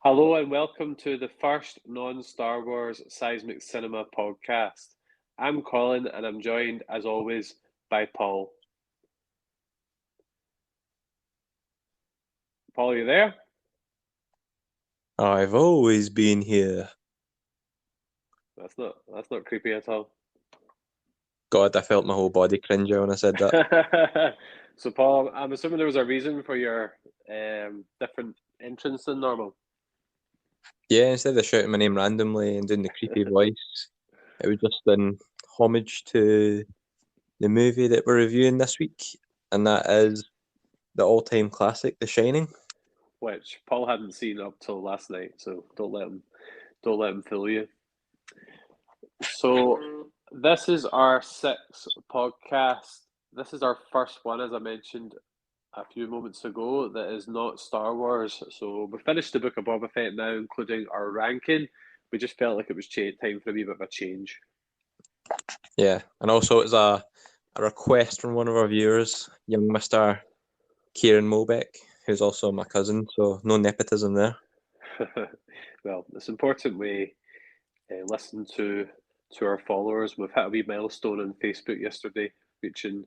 Hello and welcome to the first non-Star Wars Seismic Cinema podcast. I'm Colin and I'm joined, as always, by Paul. Paul, are you there? I've always been here. That's not creepy at all. God, I felt my whole body cringe when I said that. So, Paul, I'm assuming there was a reason for your different entrance than normal. Yeah, instead of shouting my name randomly and doing the creepy voice, it was just in homage to the movie that we're reviewing this week, and that is the all-time classic, The Shining. Which Paul hadn't seen up till last night, so don't let him fool you. So this is our sixth podcast. This is our first one, as I mentioned a few moments ago, that is not Star Wars. So we finished the Book of Boba Fett now, including our ranking. We just felt like it was time for a wee bit of a change. Yeah, and also it's a request from one of our viewers, young Mr. Kieran Mobeck, who's also my cousin, so no nepotism there. Well, it's important we listen to our followers. We've hit a wee milestone on Facebook yesterday, reaching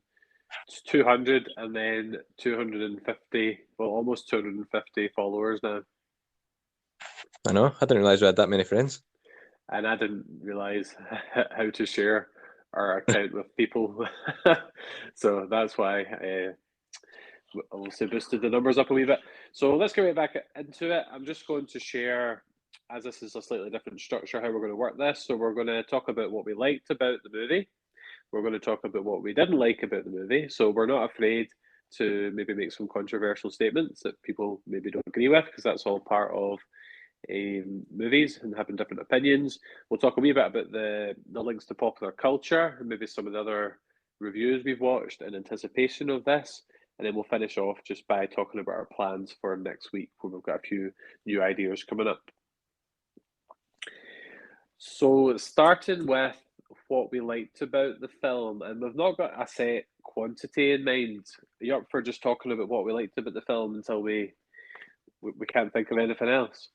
200 and then 250, well, almost 250 followers now. I know, I didn't realise we had that many friends. And I didn't realise how to share our account with people. So that's why I also boosted the numbers up a wee bit. So let's get right back into it. I'm just going to share, as this is a slightly different structure, how we're going to work this. So we're going to talk about what we liked about the movie. We're going to talk about what we didn't like about the movie. So we're not afraid to maybe make some controversial statements that people maybe don't agree with, because that's all part of movies and having different opinions. We'll talk a wee bit about the links to popular culture and maybe some of the other reviews we've watched in anticipation of this. And then we'll finish off just by talking about our plans for next week, where we've got a few new ideas coming up. So, starting with what we liked about the film, and we've not got a set quantity in mind. Are you up for just talking about what we liked about the film until we can't think of anything else?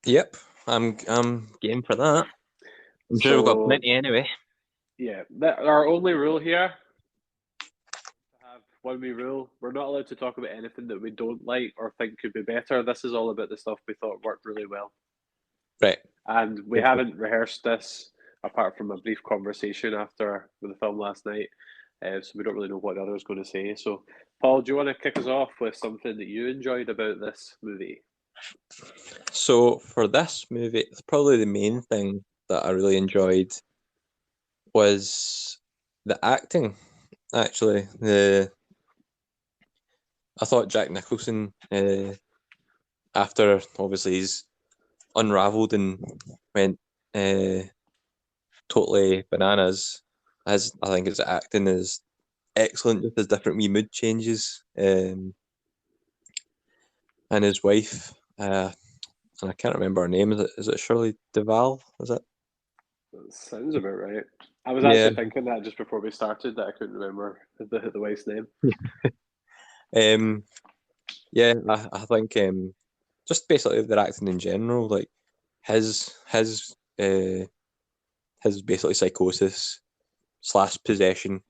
Yep, I'm game for that. I'm sure we've got So, plenty anyway. yeah, our only rule here, to have one wee rule, we're not allowed to talk about anything that we don't like or think could be better. This is all about the stuff we thought worked really well. Right. And we haven't rehearsed this apart from a brief conversation after the film last night. So we don't really know what the other is going to say. So, Paul, do you want to kick us off with something that you enjoyed about this movie? So for this movie, probably the main thing that I really enjoyed was the acting. Actually, I thought Jack Nicholson, after obviously he's unravelled and went totally bananas, as I think his acting is excellent, just his different wee mood changes, and his wife, and I can't remember her name. Is it Shirley Duvall? Is it? That sounds about right. I was Yeah. actually thinking that just before we started, that I couldn't remember the wife's name. Um, yeah, I think just basically their acting in general, like his his basically psychosis slash possession,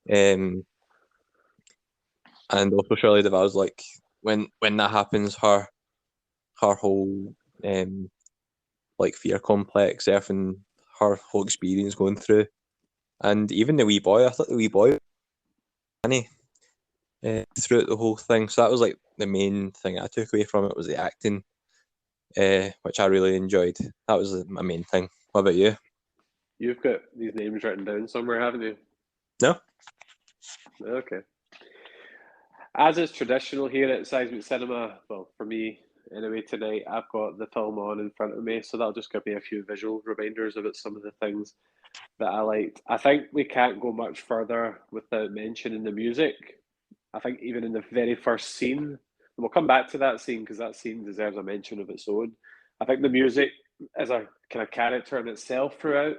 um, and also Shirley Duvall's like when that happens, her whole like fear complex, and her whole experience going through, and even the wee boy. I thought the wee boy, funny throughout the whole thing. So that was like the main thing I took away from it was the acting, which I really enjoyed. That was my main thing. What about you? You've got these names written down somewhere, haven't you? No? Okay. As is traditional here at Seismic Cinema, well, for me anyway, tonight I've got the film on in front of me, so that'll just give me a few visual reminders about some of the things that I liked. I think we can't go much further without mentioning the music. I think even in the very first scene, and we'll come back to that scene because that scene deserves a mention of its own. I think the music is a kind of character in itself throughout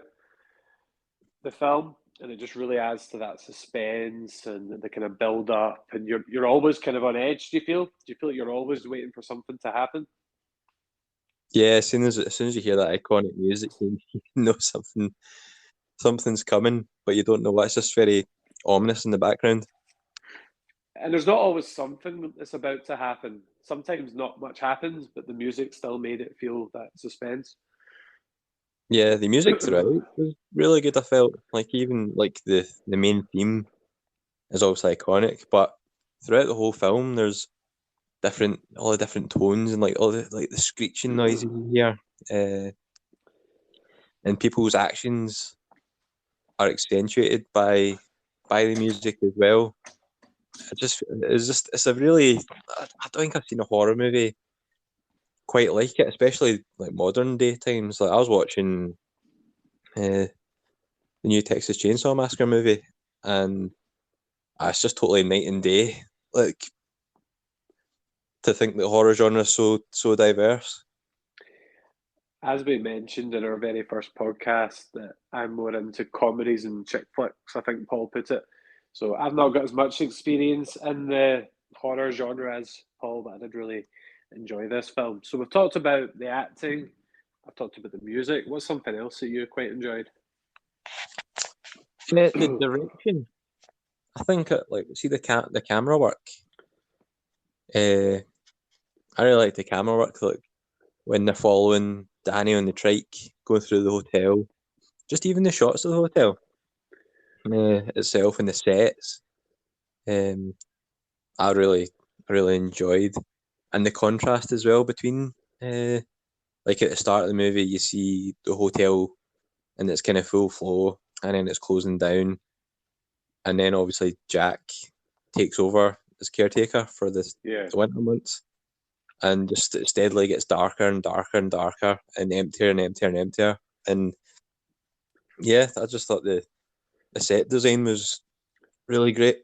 the film, and it just really adds to that suspense and the kind of build up, and you're always kind of on edge. Do you feel like you're always waiting for something to happen? Yeah, as soon as you hear that iconic music, you know something's coming, but you don't know what. It's just very ominous in the background. And there's not always something that's about to happen. Sometimes not much happens, but the music still made it feel that suspense. Yeah, the music throughout was really good. I felt like even like the main theme is obviously iconic, but throughout the whole film, there's all the different tones and like all the screeching noises you hear, uh, and people's actions are accentuated by the music as well. It's a really I don't think I've seen a horror movie quite like it, especially like modern day times. Like I was watching the new Texas Chainsaw Massacre movie, and it's just totally night and day. Like to think the horror genre is so diverse. As we mentioned in our very first podcast, that I'm more into comedies and chick flicks, I think Paul put it. So I've not got as much experience in the horror genre as Paul, but I did really enjoy this film. So we've talked about the acting, I've talked about the music. What's something else that you quite enjoyed? The direction, I think, like see the camera work. Uh, I really like the camera work. Like when they're following Danny on the trike, going through the hotel, just even the shots of the hotel itself and the sets. Um, I really enjoyed, and the contrast as well between like at the start of the movie, you see the hotel and it's kind of full flow, and then it's closing down, and then obviously Jack takes over as caretaker for Yeah. the winter months, and just it steadily gets darker and darker and darker, and emptier and emptier and emptier. And yeah, I just thought the set design was really great,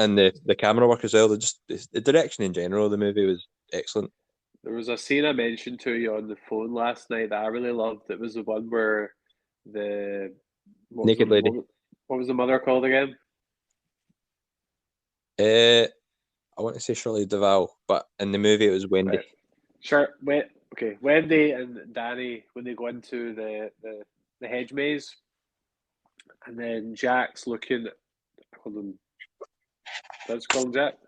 and the camera work as well. The direction in general of the movie was excellent. There was a scene I mentioned to you on the phone last night that I really loved. It was the one where the what was the Naked Lady. what was the mother called again? Uh, I want to say Shirley Duvall, but in the movie it was Wendy. Right. Sure. Wait. Okay. Wendy and Danny when they go into the hedge maze, and then Jack's looking. I call him. Let's call him Jack.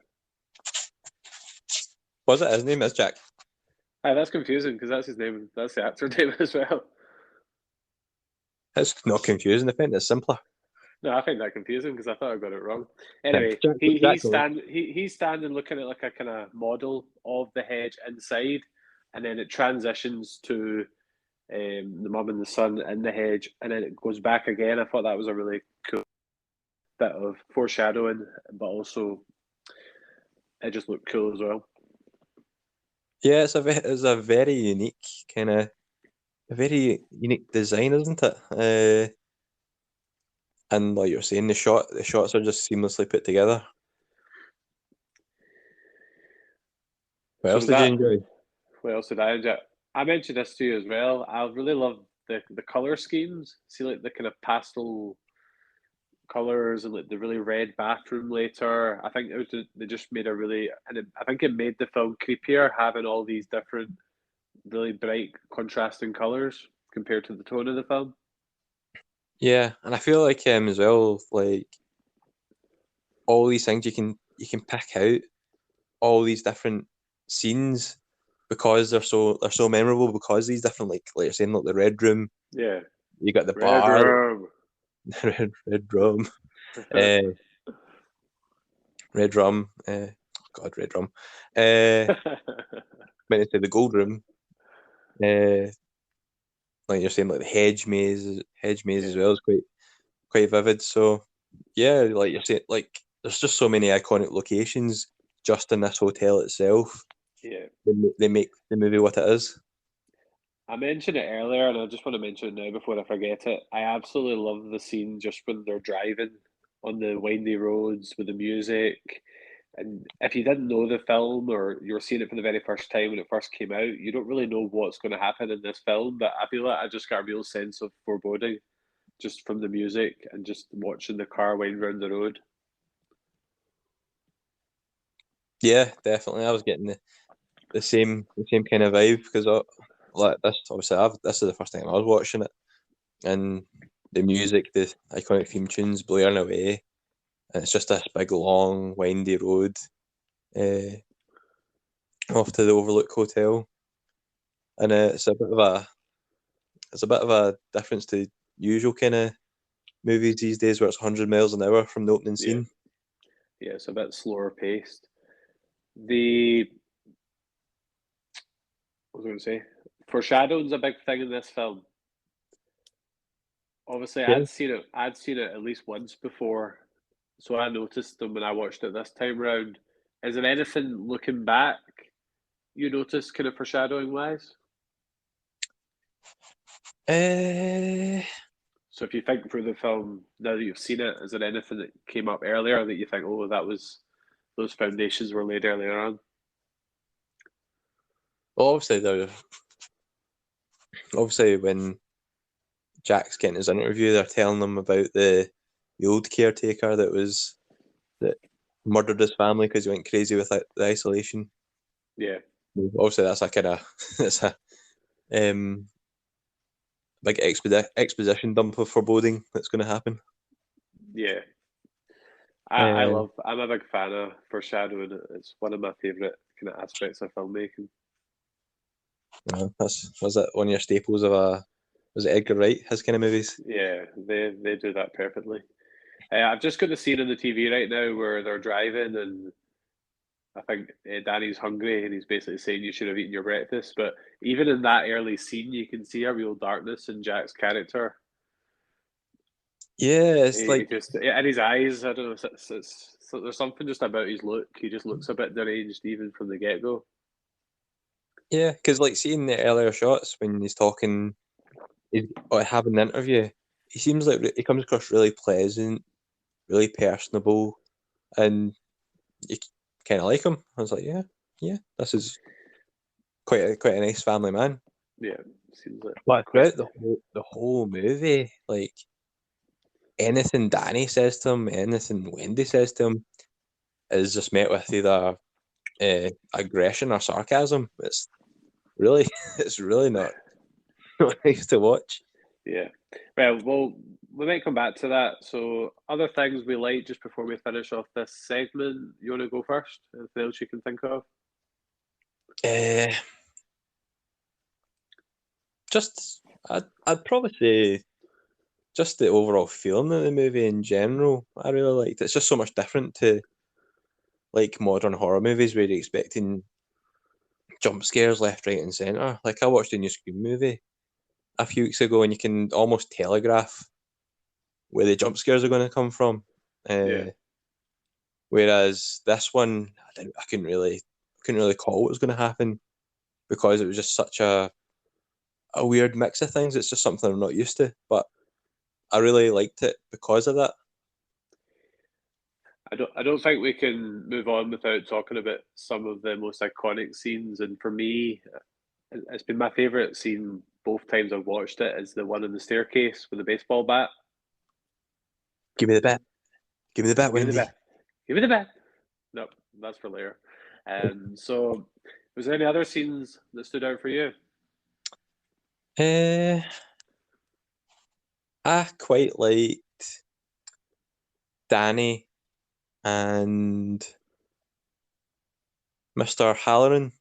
Was it his name? Is Jack? Hi, that's confusing because that's his name. That's the actor's name as well. It's not confusing. I think it's simpler. No, I find that confusing because I thought I got it wrong. Yeah, Anyway, Jack. he's Jack Owen. he's standing looking at like a kind of model of the hedge inside, and then it transitions to the mum and the son in the hedge, and then it goes back again. I thought that was a really cool bit of foreshadowing, but also it just looked cool as well. Yeah, it's a very unique kind of a very unique design, isn't it? And like you're saying, the shots are just seamlessly put together. What So else was did you that enjoy? what else did I enjoy? I mentioned this to you as well. I really love the color schemes. See, like the kind of pastel colors and like the really red bathroom later. I think they just made a really, and I think it made the film creepier having all these different, really bright, contrasting colors compared to the tone of the film. Yeah, and I feel like as well, like all these things you can pick out all these different scenes because they're so memorable because these different like you're saying like the red room, Yeah, you got the red bar, room. red rum, uh, red rum, God, red rum. When it's the gold room, uh, like you're saying, like the hedge maze as Yeah, well is quite vivid. So yeah, like you're saying, like there's just so many iconic locations just in this hotel itself. yeah. They make the movie what it is. I mentioned it earlier, and I just want to mention it now before I forget it. I absolutely love the scene just when they're driving on the windy roads with the music. And if you didn't know the film or you were seeing it for the very first time when it first came out, you don't really know what's going to happen in this film. But I feel like I just got a real sense of foreboding just from the music and just watching the car wind round the road. Yeah, definitely. I was getting the same kind of vibe because like this obviously this is the first time I was watching it, and the music, the iconic theme tunes blaring away, and it's just this big long windy road off to the Overlook Hotel, and it's a bit of a difference to usual kind of movies these days where it's 100 miles an hour from the opening Yeah, scene. yeah, it's a bit slower paced. The What was I going to say? Foreshadowing's a big thing in this film. Obviously, Yeah. I'd seen it at least once before, so I noticed them when I watched it this time round. Is there anything looking back you noticed, kind of foreshadowing wise? Uh, So if you think through the film now that you've seen it, is there anything that came up earlier that you think, oh, that was those foundations were laid earlier on? obviously, obviously when Jack's getting his interview, they're telling him about the old caretaker that murdered his family because he went crazy with the isolation. Yeah, Obviously, that's a kind of it's a um, big exposition dump of foreboding that's going to happen. yeah. Uh, I'm a big fan of foreshadowing. It's one of my favourite kind of aspects of filmmaking. was it one of your staples of was it Edgar Wright, his kind of movies? Yeah, they do that perfectly. I've just got the scene on the TV right now where they're driving, and I think Danny's hungry, and he's basically saying you should have eaten your breakfast. But even in that early scene, you can see a real darkness in Jack's character. Yeah, it's He like just in his eyes. I don't know. So there's something just about his look. He just looks a bit deranged even from the get go. yeah, because like seeing the earlier shots when he's talking, he's having an interview. He seems like he comes across really pleasant, really personable, and you kind of like him. I was like, yeah, this is quite a nice family man. Yeah, seems like But quite. throughout the whole movie, like anything Danny says to him, anything Wendy says to him, is just met with either aggression or sarcasm. It's really, it's really not nice to watch. Yeah. Well, we might come back to that. So, other things we like just before we finish off this segment. You want to go first? Anything else you can think of? Uh, just, I'd probably say just the overall feeling of the movie in general. I really liked. It's just so much different to like modern horror movies where you're expecting jump scares left, right, and centre. Like I watched a new Scream movie a few weeks ago, and you can almost telegraph where the jump scares are going to come from. Yeah. Whereas this one, I couldn't really call what was going to happen because it was just such a weird mix of things. It's just something I'm not used to, but I really liked it because of that. I don't think we can move on without talking about some of the most iconic scenes. And for me, it's been my favourite scene both times I've watched it. Is the one on the staircase with the baseball bat. Give me the bat. Give me the bat, Give me the Wendy. bat. Give me the bat. No, that's for later. So, was there any other scenes that stood out for you? Uh, I quite liked Danny and Mr. Halloran.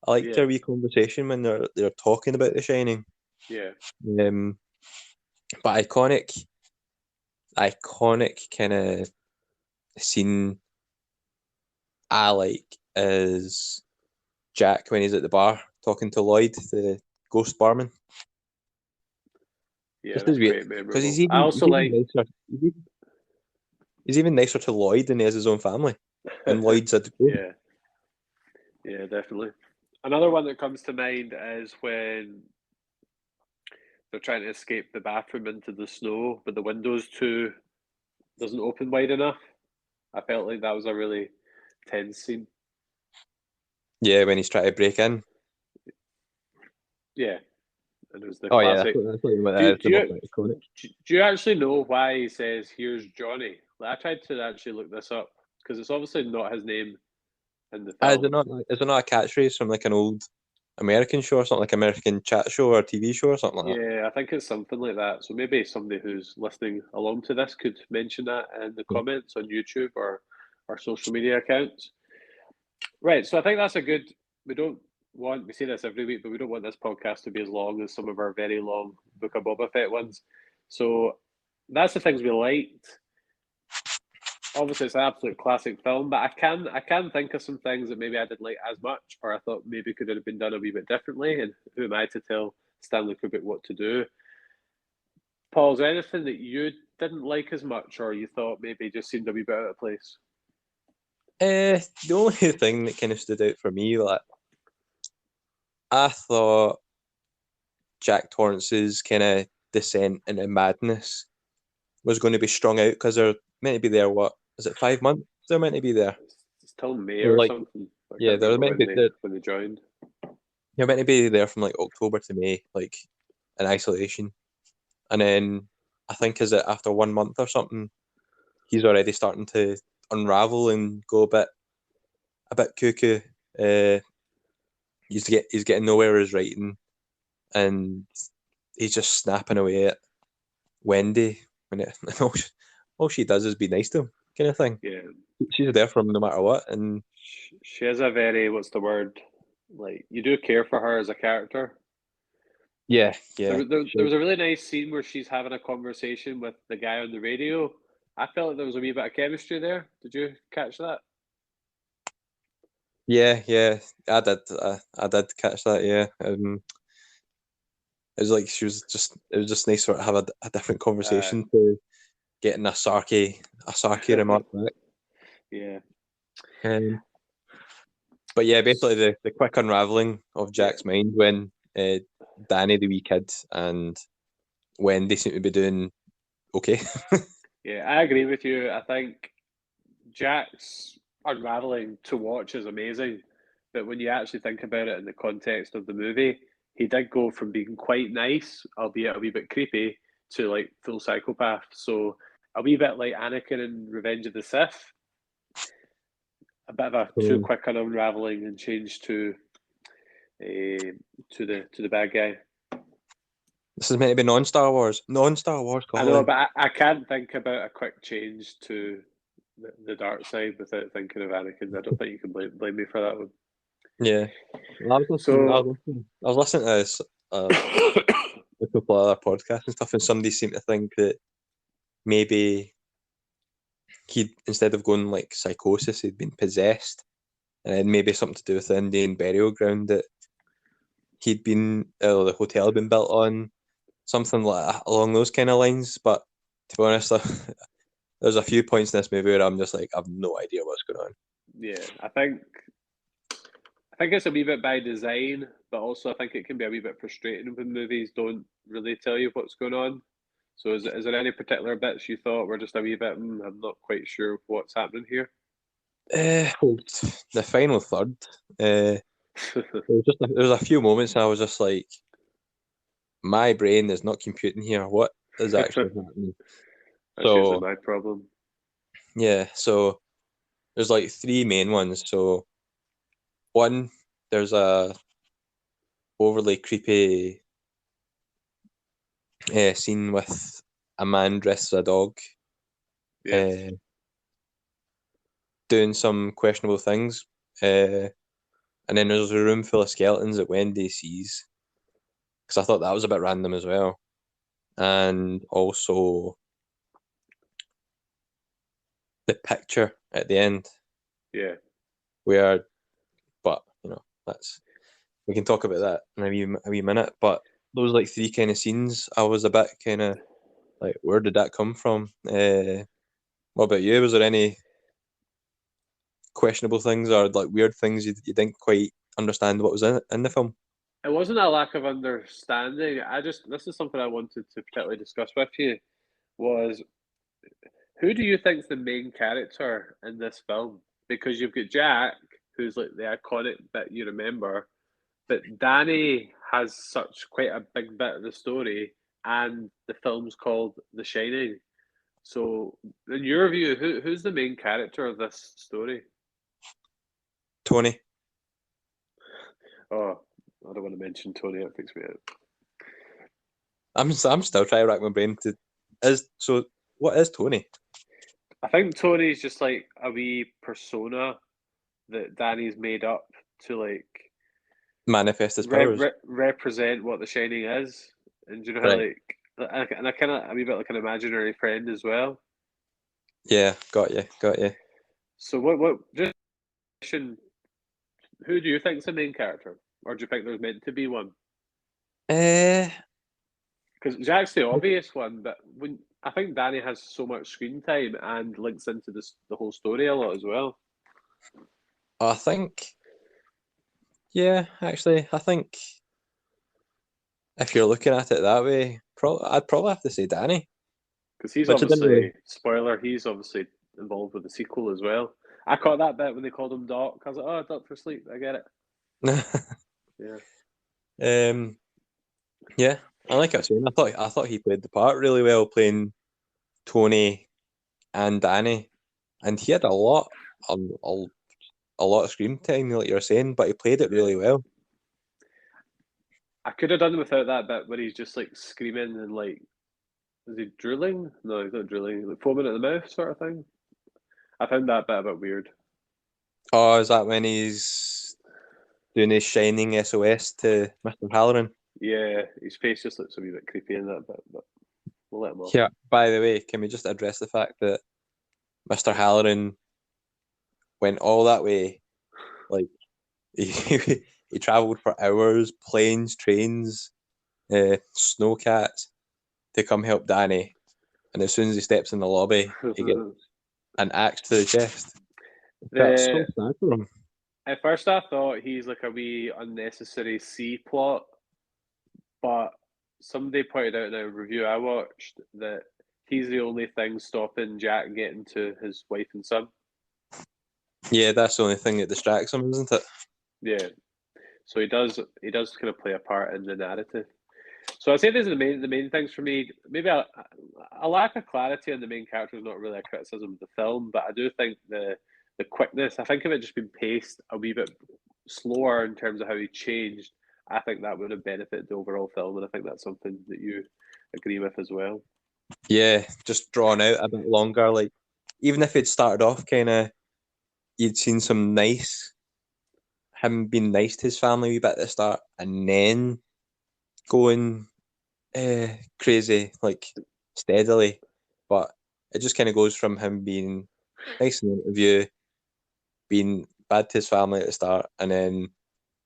I liked Yeah, their wee conversation when they're talking about The Shining. yeah, Um, but iconic kind of scene I like is Jack when he's at the bar talking to Lloyd, the ghost barman. yeah. Just as That's weird quite because memorable. I also he's even like. nicer. He's even nicer to Lloyd than he is his own family, and Lloyd's a ghost. Yeah, yeah, definitely. Another one that comes to mind is when they're trying to escape the bathroom into the snow, but the windows too doesn't open wide enough. I felt like that was a really tense scene. Yeah, when he's trying to break in. Yeah, and it was the Oh yeah, classic. that's what Do that you, is. do The most you iconic. do you actually know why he says "Here's Johnny"? Like, I tried to actually look this up because it's obviously not his name in the Is film. it not? Is it not a catchphrase from like an old? American show or something, like American chat show or TV show or something like that. Yeah, I think it's something like that. So maybe somebody who's listening along to this could mention that in the comments on YouTube or our social media accounts. Right. So I think that's a good. We don't want, we say this every week, but we don't want this podcast to be as long as some of our very long Book of Boba Fett ones. So that's the things we liked. Obviously, it's an absolute classic film, but I can think of some things that maybe I didn't like as much, or I thought maybe could have been done a wee bit differently. And who am I to tell Stanley Kubrick what to do? Paul, is there anything that you didn't like as much, or you thought maybe just seemed a wee bit out of place? The only thing that kind of stood out for me, like, I thought Jack Torrance's kind of descent into madness was going to be strung out because they're meant to be there. What is it? 5 months? They're meant to be there. It's till May They're or like, something. I yeah, can't they're remember meant to be. when they joined. They're meant to be there from like October to May, like in isolation, and then I think is it after 1 month or something, he's already starting to unravel and go a bit cuckoo. He's getting nowhere with his writing, and he's just snapping away at Wendy when all she does is be nice to him, kind of thing. Yeah, She's there for him no matter what, and she has a very, what's the word? Like, you do care for her as a character. yeah, There was a really nice scene where she's having a conversation with the guy on the radio. I felt like there was a wee bit of chemistry there. Did you catch that? yeah. I did catch that. Yeah, it was like it was just nice for her to have a different conversation to getting a sarky remark back. Yeah. But yeah, basically the quick unraveling of Jack's mind when Danny, the wee kid, and Wendy seem to be doing okay. Yeah, I agree with you. I think Jack's unraveling to watch is amazing, but when you actually think about it in the context of the movie, he did go from being quite nice, albeit a wee bit creepy, to like full psychopath. So a wee bit like Anakin in Revenge of the Sith, a bit of a too quick an unraveling and change to the bad guy. This is meant to be non-Star Wars. Non-Star Wars, Colin. I know, but I can't think about a quick change to the dark side without thinking of Anakin. I don't think you can blame me for that one. Yeah. I was listening to this, a couple of other podcasts and stuff, and somebody seemed to think that maybe he'd, instead of going like psychosis, he'd been possessed, and it maybe something to do with the Indian burial ground that he'd been, the hotel had been built on, something like along those kind of lines. But to be honest, there's a few points in this movie where I'm just like, I've no idea what's going on. Yeah, I think it's a wee bit by design, but also I think it can be a wee bit frustrating when movies don't really tell you what's going on. So is there any particular bits you thought were just a wee bit, I'm not quite sure what's happening here? The final third, there was a few moments I was just like, my brain is not computing here. What is actually happening? That's usually my problem. Yeah, so there's like three main ones. So one, there's a overly creepy scene with a man dressed as a dog, doing some questionable things. And then there's a room full of skeletons that Wendy sees, because I thought that was a bit random as well. And also the picture at the end. Yeah. Where, but we can talk about that in a wee minute. But those like three kind of scenes, I was a bit kind of like, where did that come from? What about you? Was there any questionable things or like weird things you didn't quite understand what was in the film? It wasn't a lack of understanding. This is something I wanted to particularly discuss with you, was who do you think's the main character in this film? Because you've got Jack, who's like the iconic bit you remember, but Danny has such quite a big bit of the story, and the film's called The Shining. So, in your view, who's the main character of this story? Tony. Oh, I don't want to mention Tony. It freaks me out. I'm still trying to rack my brain to. What is Tony? I think Tony's just like a wee persona that Danny's made up to like Manifest his powers. represent what The Shining is, and you know how Right. and I kind of a wee bit like an imaginary friend as well. Yeah, got you. So what just who do you think's the main character, or do you think there's meant to be one? Uh, Because Jack's the obvious one, but when I think Danny has so much screen time and links into the whole story a lot as well. I think. Yeah, actually, I think if you're looking at it that way, I'd probably have to say Danny. Because he's Which I didn't really. obviously, spoiler, he's obviously involved with the sequel as well. I caught that bit when they called him Doc. I was like, oh, Doctor Sleep, I get it. Yeah. Yeah, I like I was saying. I thought he played the part really well, playing Tony and Danny, and he had a lot, a, a lot of screen time, like you were saying, but he played it really well. I could have done without that bit where he's just like screaming and like, is he drooling? No, he's not drooling. Like foaming at the mouth, sort of thing. I found that bit a bit weird. Oh, is that when he's doing his shining SOS to Mr. Halloran? Yeah, his face just looks a wee bit creepy in that bit, but we'll let him off. Yeah. By the way, can we just address the fact that Mr. Halloran went all that way, like he travelled for hours, planes, trains, snowcats to come help Danny, and as soon as he steps in the lobby, he gets an axe to the chest. That's so sad for him. At first, I thought he's like a wee unnecessary C plot, but somebody pointed out in a review I watched that he's the only thing stopping Jack getting to his wife and son. Yeah, that's the only thing that distracts him, isn't it? Yeah, so he does kind of play a part in the narrative. So I'd say these are the main things for me. Maybe a lack of clarity on the main character is not really a criticism of the film, but I do think the quickness. I think if it just been paced a wee bit slower in terms of how he changed, I think that would have benefited the overall film, and I think that's something that you agree with as well. Yeah, just drawn out a bit longer. Like even if it started off kind of, you'd seen some him being nice to his family a wee bit at the start, and then going crazy like steadily. But it just kind of goes from him being nice in the interview, being bad to his family at the start, and then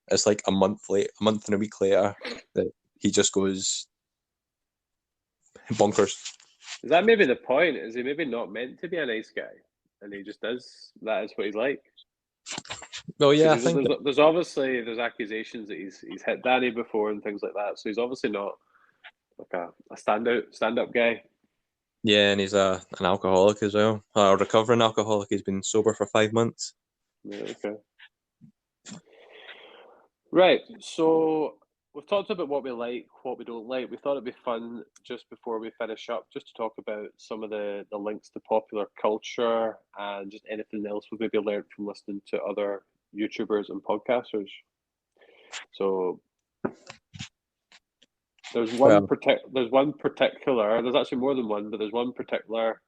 it's like a month and a week later that he just goes bonkers. Is that maybe the point? Is he maybe not meant to be a nice guy, and he just does? That is what he's like. Well, yeah, I think there's obviously accusations that he's hit Danny before and things like that. So he's obviously not like a stand up guy. yeah, and he's an alcoholic as well, a recovering alcoholic. He's been sober for 5 months. Yeah, okay. Right. So we've talked about what we like, what we don't like. We thought it'd be fun just before we finish up, just to talk about some of the links to popular culture and just anything else we've maybe learned from listening to other YouTubers and podcasters. So there's one particular. There's actually more than one, but there's one particular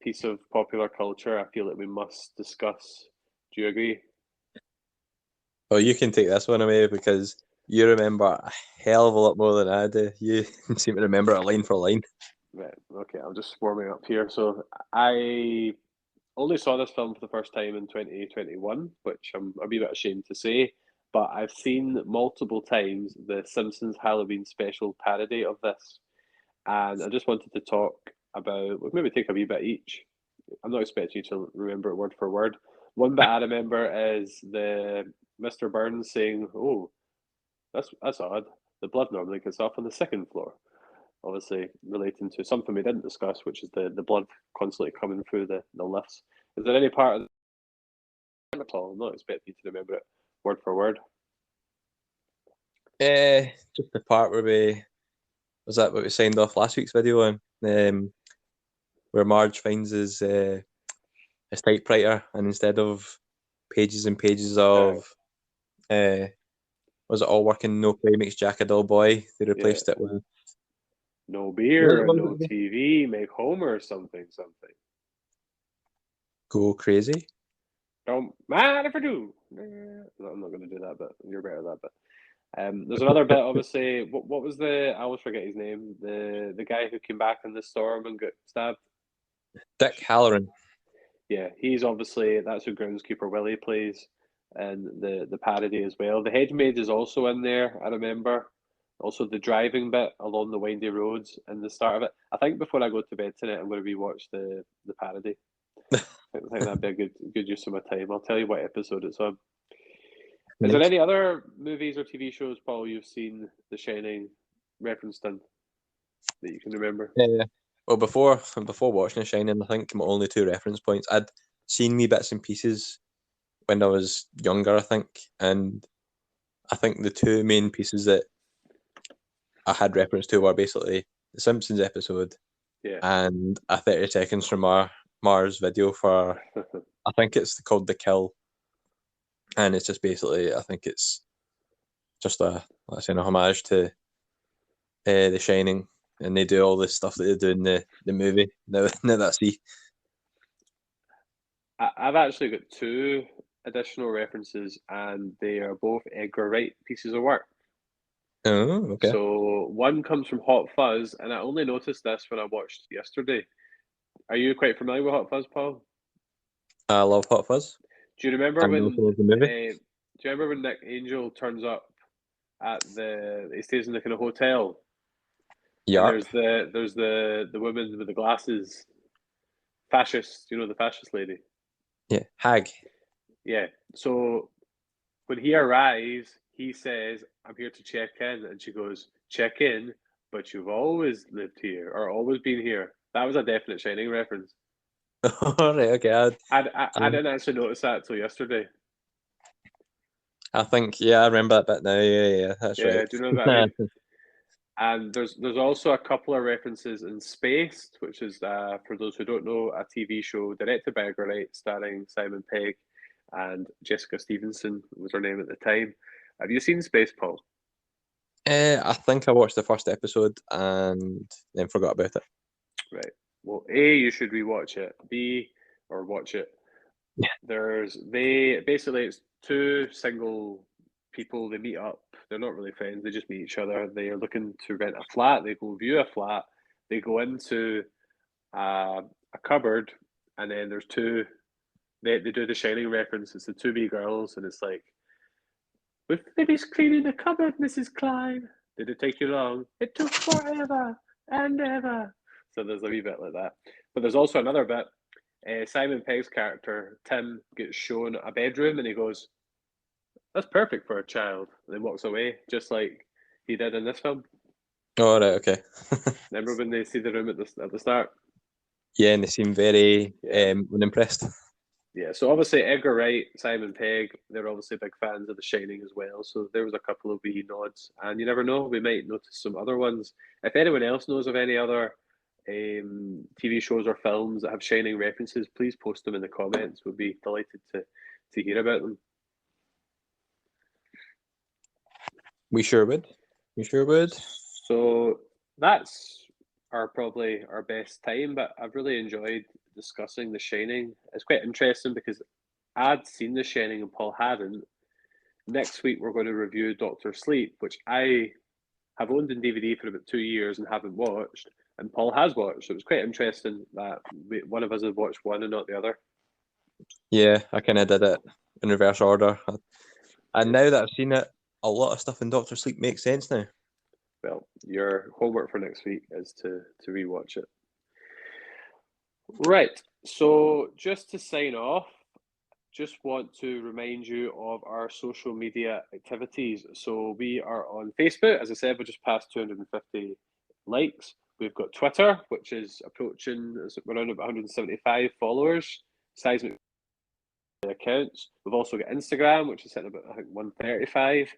piece of popular culture I feel that we must discuss. Do you agree? Well, you can take this one away because you remember a hell of a lot more than I do. You seem to remember it line for line. Right. Okay. I'm just warming up here. So I only saw this film for the first time in 2021, which I'm a wee bit ashamed to say. But I've seen multiple times the Simpsons Halloween special parody of this, and I just wanted to talk about. We'll maybe take a wee bit each. I'm not expecting you to remember it word for word. One bit I remember is the Mr. Burns saying, "Oh, that's odd. The blood normally gets off on the second floor." Obviously, relating to something we didn't discuss, which is the blood constantly coming through the lifts. Is there any part of the at all? I'm not expecting you to remember it word for word. Just the part where what we signed off last week's video on, where Marge finds his typewriter, and instead of pages and pages of Was it all working, no play makes Jack a dull boy? They replaced it with no beer, no TV, make Homer something. Go crazy. Don't matter if I do. No, I'm not going to do that, but you're better at that bit. There's another bit, obviously. What was I always forget his name. The guy who came back in the storm and got stabbed. Dick Halloran. Yeah, he's obviously, that's who Groundskeeper Willie plays, and the parody as well. The Hedgemaid is also in there, I remember. Also the driving bit along the windy roads and the start of it. I think before I go to bed tonight, I'm going to rewatch the parody. I think that'd be a good use of my time. I'll tell you what episode it's on. Is there any other movies or TV shows, Paul, you've seen The Shining referenced in that you can remember? Yeah. Well, before watching The Shining, I think my only two reference points, I'd seen me bits and pieces when I was younger, I think, and I think the two main pieces that I had reference to were basically the Simpsons episode and a 30 seconds from Mars video for, I think it's called The Kill, and it's just basically, I think it's just a homage to The Shining, and they do all this stuff that they do in the movie. Now that's the. I've actually got two additional references, and they are both Edgar Wright pieces of work. Oh, okay. So one comes from Hot Fuzz, and I only noticed this when I watched yesterday. Are you quite familiar with Hot Fuzz, Paul? I love Hot Fuzz. Do you remember when? The movie? Do you remember when Nick Angel turns up at he stays in the kind of hotel? Yeah. There's the woman with the glasses, fascist. You know, the fascist lady. Yeah, Hag. Yeah. So when he arrives, he says, "I'm here to check in," and she goes, "Check in, but you've always lived here or always been here." That was a definite Shining reference. All right, okay. I didn't actually notice that till yesterday. I think, I remember that bit now. Yeah, that's right. Yeah, do you know what I mean? And there's also a couple of references in Spaced, which is, for those who don't know, a TV show directed by Edgar Wright, starring Simon Pegg and Jessica Stevenson was her name at the time. Have you seen Spaced, Paul? I think I watched the first episode and then forgot about it. Right. Well, A, you should rewatch it. B, or watch it. Yeah. Basically it's two single people. They meet up. They're not really friends. They just meet each other. They are looking to rent a flat. They go view a flat. They go into a cupboard, and then there's two. They do the Shining reference. It's the two wee girls, and it's like, "We've finished cleaning the cupboard, Mrs. Klein. Did it take you long? It took forever and ever." So there's a wee bit like that. But there's also another bit. Simon Pegg's character, Tim, gets shown a bedroom and he goes, "That's perfect for a child," and then walks away, just like he did in this film. Oh, right, okay. Remember when they see the room at the start? Yeah, and they seem very unimpressed. Yeah, so obviously Edgar Wright, Simon Pegg, they're obviously big fans of The Shining as well. So there was a couple of wee nods, and you never know, we might notice some other ones. If anyone else knows of any other TV shows or films that have Shining references, please post them in the comments. We'd be delighted to hear about them. We sure would. So that's probably our best time, but I've really enjoyed discussing The Shining. It's quite interesting because I'd seen The Shining and Paul hadn't. Next week we're going to review Doctor Sleep, which I have owned in DVD for about 2 years and haven't watched, and Paul has watched. So it was quite interesting that one of us had watched one and not the other. Yeah, I kind of did it in reverse order. And now that I've seen it, a lot of stuff in Doctor Sleep makes sense now. Well, your homework for next week is to rewatch it. Right, so just to sign off, just want to remind you of our social media activities. So we are on Facebook. As I said, we just passed 250 likes. We've got Twitter, which is approaching around about 175 followers. Seismic accounts. We've also got Instagram, which is sitting about, I think, 135.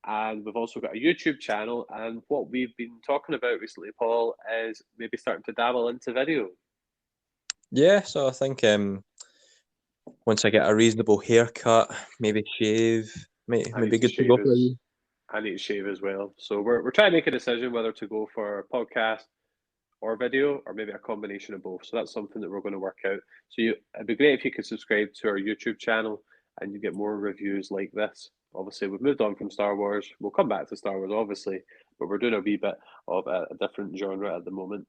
And we've also got a YouTube channel. And what we've been talking about recently, Paul, is maybe starting to dabble into video. Yeah, so I think once I get a reasonable haircut, maybe shave, maybe good to go for you. I need to shave as well. So we're trying to make a decision whether to go for podcast or video, or maybe a combination of both. So that's something that we're going to work out. So it'd be great if you could subscribe to our YouTube channel and you get more reviews like this. Obviously, we've moved on from Star Wars. We'll come back to Star Wars, obviously, but we're doing a wee bit of a different genre at the moment.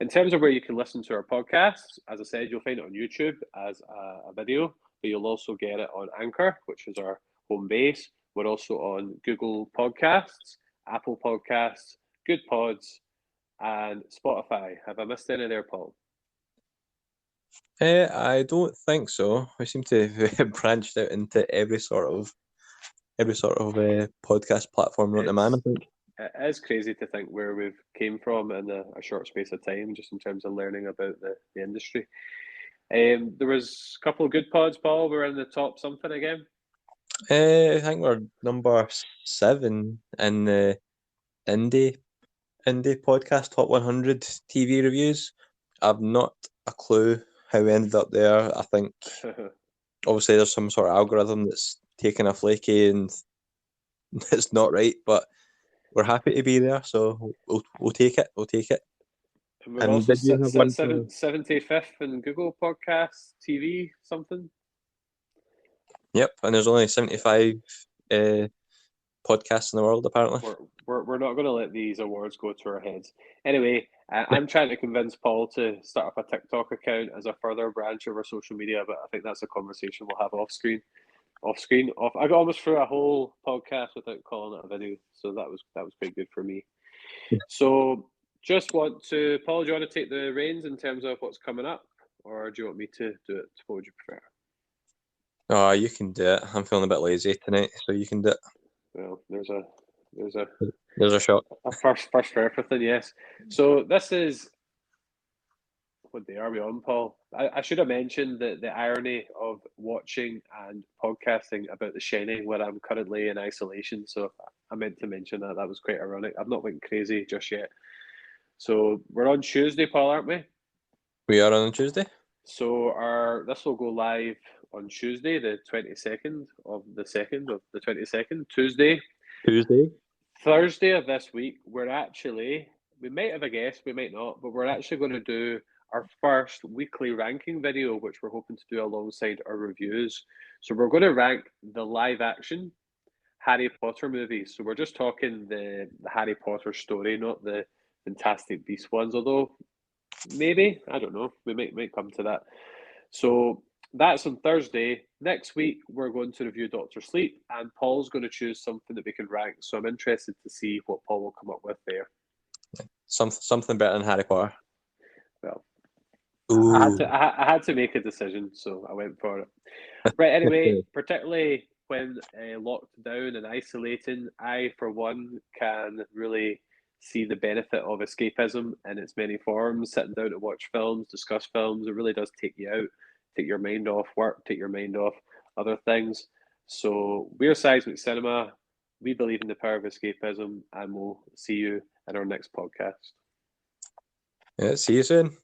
In terms of where you can listen to our podcasts, as I said, you'll find it on YouTube as a video, but you'll also get it on Anchor, which is our home base. We're also on Google Podcasts, Apple Podcasts, Good Pods, and Spotify. Have I missed any there, Paul? I don't think so. We seem to have branched out into every sort of podcast platform known to man, I think. It is crazy to think where we've came from in a short space of time, just in terms of learning about the industry. There was a couple of good pods, Paul. We're in the top something again. I think we're number 7 in the indie podcast top 100 TV reviews. I've not a clue how we ended up there. I think obviously there's some sort of algorithm that's taken a flaky and it's not right, but we're happy to be there, so we'll take it. We'll take it. And we're also 75th in Google Podcasts TV something. Yep, and there's only 75 podcasts in the world, apparently. We're not going to let these awards go to our heads. Anyway, I'm trying to convince Paul to start up a TikTok account as a further branch of our social media, but I think that's a conversation we'll have off screen. I got almost through a whole podcast without calling it a video, so that was pretty good for me. So just want to, Paul, do you want to take the reins in terms of what's coming up, or do you want me to do it? What would you prefer? Oh, you can do it. I'm feeling a bit lazy tonight, so you can do it. Well, there's a shot. A first for everything, yes. So this is, what day are we on, Paul? I should have mentioned the irony of watching and podcasting about The Shining where I'm currently in isolation. So I meant to mention that. That was quite ironic. I've not went crazy just yet. So we're on Tuesday, Paul, aren't we? We are on Tuesday. So this will go live on Tuesday, the 22nd of the 22nd, Tuesday. Thursday of this week, we might have a guest, we might not, but we're actually going to do our first weekly ranking video, which we're hoping to do alongside our reviews. So we're going to rank the live action Harry Potter movies. So we're just talking the Harry Potter story, not the Fantastic Beasts ones, although maybe, I don't know, we might come to that. So that's on Thursday. Next week, we're going to review Doctor Sleep, and Paul's going to choose something that we can rank. So I'm interested to see what Paul will come up with there. Something better than Harry Potter. Well, I had to make a decision, so I went for it. Right, anyway, particularly when locked down and isolating, I, for one, can really see the benefit of escapism in its many forms. Sitting down to watch films, discuss films, it really does take you out, take your mind off work, take your mind off other things. So we're Seismic Cinema. We believe in the power of escapism, and we'll see you in our next podcast. Yeah, see you soon.